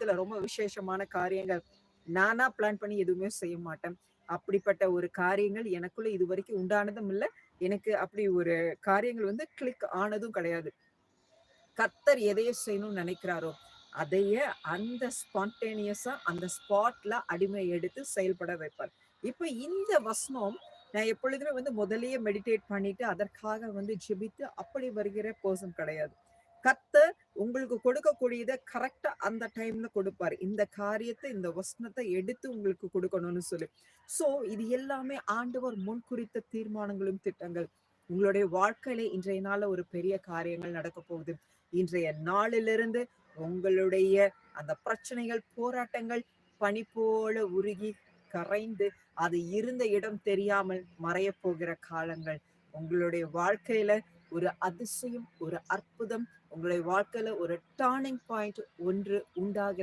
குடும்பத்துல ரொம்ப விசேஷமான காரியங்கள் நானா பிளான் பண்ணி எதுவுமே செய்ய மாட்டேன். அப்படிப்பட்ட ஒரு காரியங்கள் எனக்குள்ள இதுவரைக்கும் உண்டானதும் இல்ல. எனக்கு அப்படி ஒரு காரியங்கள் வந்து கிளிக் ஆனதும் கிடையாது. கர்த்தர் எதைய செய்யணும்னு நினைக்கிறாரோ, அதையே அந்த ஸ்பான்டேனியஸா அந்த ஸ்பாட்ல அடிமை எடுத்து செயல்பட வைப்பார். இப்ப இந்த வசனம் நான் எப்பொழுதுமே வந்து முதல்லயே மெடிடேட் பண்ணிட்டு, அதற்காக வந்து ஜெபித்து அப்படி வருகிற பெர்சன் கிடையாது. கர்த்தர் உங்களுக்கு கொடுக்கக்கூடியத கரெக்ட்டா அந்த டைம்ல கொடுப்பாரு. இந்த காரியத்த, இந்த வசனத்த எடுத்து உங்களுக்கு கொடுக்கணும்னு சொல்லி. சோ இது எல்லாமே ஆண்டவர் முன்குறித்த தீர்மானங்களும், திட்டங்கள். உங்களுடைய வாழ்க்கையில இன்றைய நாள்ல ஒரு பெரிய காரியங்கள் நடக்கப் போகுது. இன்றைய நாளிலிருந்து உங்களுடைய அந்த பிரச்சனைகள், போராட்டங்கள் பனி போல உருகி கரைந்து அது இருந்த இடம் தெரியாமல் மறையப் போகிற காலங்கள். உங்களுடைய வாழ்க்கையில ஒரு அதிசயம், ஒரு அற்புதம், உங்களுடைய வாழ்க்கையில ஒரு டர்னிங் பாயிண்ட் ஒன்று உண்டாகிற